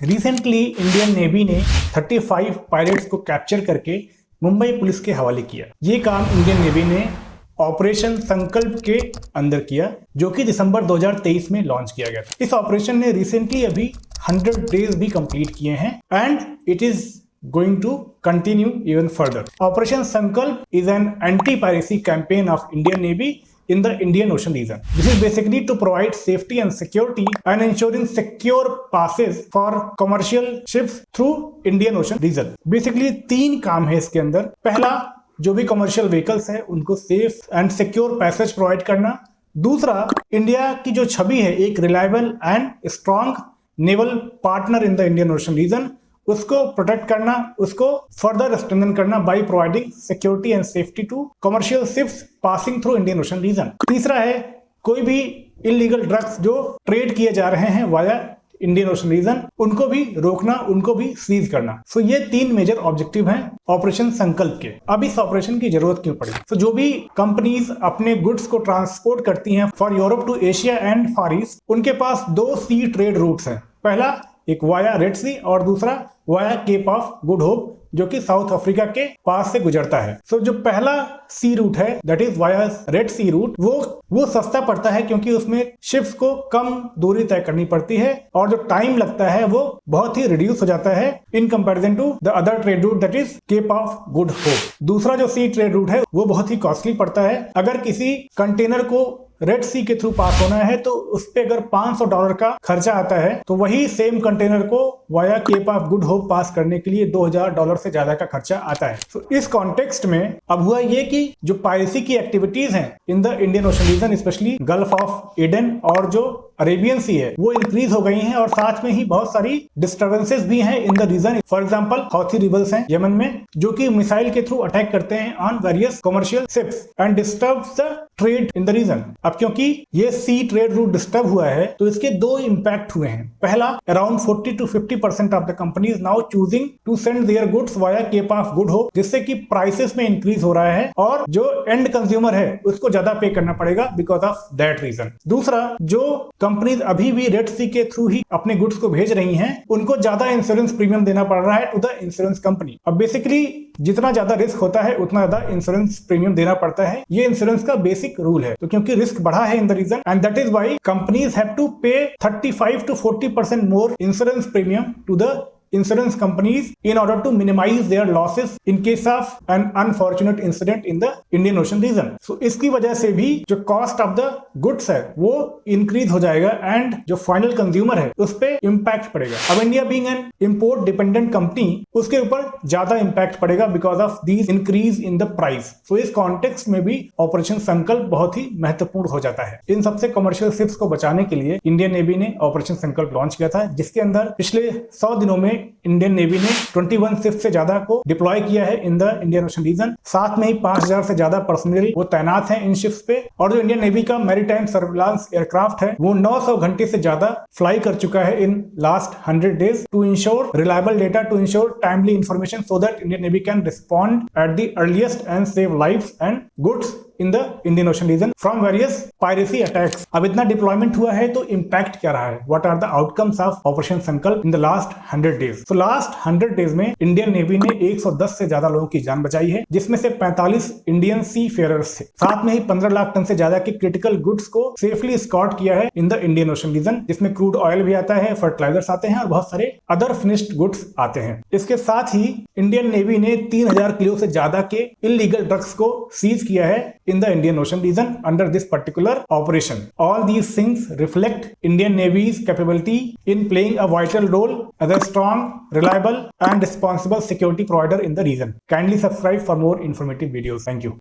Recently Indian Navy ने 35 pilots को capture करके मुंबई पुलिस के हवाले किया। ये काम इंडियन नेवी ने ऑपरेशन संकल्प के अंदर किया, जो कि दिसंबर 2023 में लॉन्च किया गया था। इस ऑपरेशन ने रिसेंटली अभी 100 डेज भी कंप्लीट किए हैं and it is going to continue even further. Operation Sankalp is an anti-piracy campaign of Indian Navy in the Indian Ocean region. This is basically to provide safety and security and ensuring secure passes for commercial ships through Indian Ocean region. Basically 3 काम है इसके अंदर। पहला, जो भी commercial vehicles है उनको safe and secure passage provide करना। दूसरा, इंडिया की जो छवि है एक reliable and strong naval partner in the Indian Ocean region, उसको प्रोटेक्ट करना, उसको फर्दर स्ट्रेंथन करना by providing security and safety to commercial ships passing through Indian Ocean region. तीसरा है, कोई भी इलीगल ड्रग्स जो ट्रेड किए जा रहे हैं वाया इंडियन ओशन रीजन, उनको भी रोकना, उनको भी सीज करना। सो ये 3 मेजर ऑब्जेक्टिव हैं ऑपरेशन संकल्प के। अब इस ऑपरेशन की जरूरत क्यों पड़ी? तो जो भी कंपनीज अपने गुड्स को ट्रांसपोर्ट करती हैं for Europe to Asia and Far East, उनके पास 2 सी ट्रेड रूट्स हैं। पहला एक वाया रेड सी और दूसरा via Cape of Good Hope, जो कि साउथ अफ्रीका के पास से गुजरता है। सो जो पहला सी रूट है that is via Red Sea route, वो सस्ता पड़ता है क्योंकि उसमें शिप्स को कम दूरी तय करनी पड़ती है और जो टाइम लगता है वो बहुत ही रिड्यूस हो जाता है in comparison to the other trade route that is Cape of Good Hope. दूसरा जो सी ट्रेड रूट है वो बहुत ही कॉस्टली पड़ता है। अगर किसी कंटेनर को रेड सी के थ्रू पास होना है तो उस पे अगर $500 का खर्चा आता है, तो वही सेम कंटेनर को via Cape of Good Hope pass करने के लिए $2000 से ज्यादा का खर्चा आता है। तो इस कॉन्टेक्स्ट में अब हुआ ये कि जो पायरेसी की एक्टिविटीज हैं in the Indian Ocean region, specially Gulf of Aden और जो अरेबियन सी है, वो इंक्रीज हो गई हैं और साथ में ही बहुत सारी डिस्टर्बेंसेस भी हैं in the region. For example Houthi rebels हैं यमन में, जो कि मिसाइल के थ्रू अटैक करते हैं on various commercial ships and disturbs the trade in the region. अब क्योंकि ये सी ट्रेड रूट डिस्टर्ब हुआ है तो इसके 2 इंपैक्ट हुए हैं। पहला, around 40 to 50% of the companies now choosing to send their goods via Cape of Good Hope, जिससे कि प्राइसेस में इंक्रीज हो रहा है और जो एंड कंज्यूमर है उसको ज्यादा पे करना पड़ेगा बिकॉज ऑफ दैट रीजन। दूसरा, जो कंपनीज अभी भी रेड सी के थ्रू ही अपने गुड्स को भेज रही हैं, उनको ज्यादा इंश्योरेंस प्रीमियम देना पड़ रहा है टू द इंश्योरेंस कंपनी। अब बेसिकली जितना ज्यादा रिस्क होता है उतना ज्यादा इंश्योरेंस प्रीमियम देना पड़ता है। ये इंश्योरेंस का बेसिक रूल है। तो क्योंकि रिस्क बढ़ा है in the region and that is why companies have to pay 35 to 40% more insurance premium to the insurance companies in order to minimize their losses in case of an unfortunate incident in the Indian Ocean region. So इसकी वजह से भी जो cost of the goods है वो increase हो जाएगा and जो final consumer है उस पे impact पड़ेगा। अब India being an import dependent company, उसके ऊपर ज्यादा impact पड़ेगा because of these increase in the price. So इस context में भी ऑपरेशन संकल्प बहुत ही महत्वपूर्ण हो जाता है। इन सबसे कमर्शियल शिप्स को बचाने के लिए इंडियन नेवी ने ऑपरेशन संकल्प लॉन्च किया था, जिसके अंदर पिछले 100 दिनों में इंडियन नेवी ने 21 शिप्स से ज्यादा को डिप्लॉय किया है in the Indian Ocean region. साथ में ही 5000 से ज्यादा पर्सनल वो तैनात हैं इन शिप्स पे। और जो इंडियन नेवी का मैरीटाइम सर्विलांस एयरक्राफ्ट है वो 900 घंटे से ज्यादा फ्लाई कर चुका है in last 100 days to ensure reliable data, to ensure timely information so that Indian Navy can respond at the earliest and save lives and goods in the Indian Ocean region from various piracy attacks. अब इतना deployment हुआ है तो impact क्या रहा है? What are the outcomes of operation Sankalp in the last 100 days? तो last 100 days में इंडियन नेवी ने 110 से ज्यादा लोगों की जान बचाई है, जिसमें से 45 इंडियन सी फेयरर्स थे। साथ में ही 15 लाख टन से ज्यादा के क्रिटिकल गुड्स को सेफली स्कॉट किया है in the Indian Ocean region, जिसमें क्रूड ऑयल भी आता है, फर्टिलाइजर्स आते हैं और बहुत सारे अदर फिनिश्ड गुड्स आते हैं। इसके साथ ही इंडियन नेवी ने 3000 किलो से ज्यादा के इलीगल ड्रग्स को सीज किया है in the Indian Ocean region under this particular operation. All these things reflect Indian Navy's capability in playing a vital role as a strong, reliable and responsible security provider in the region. Kindly subscribe for more informative videos. Thank you.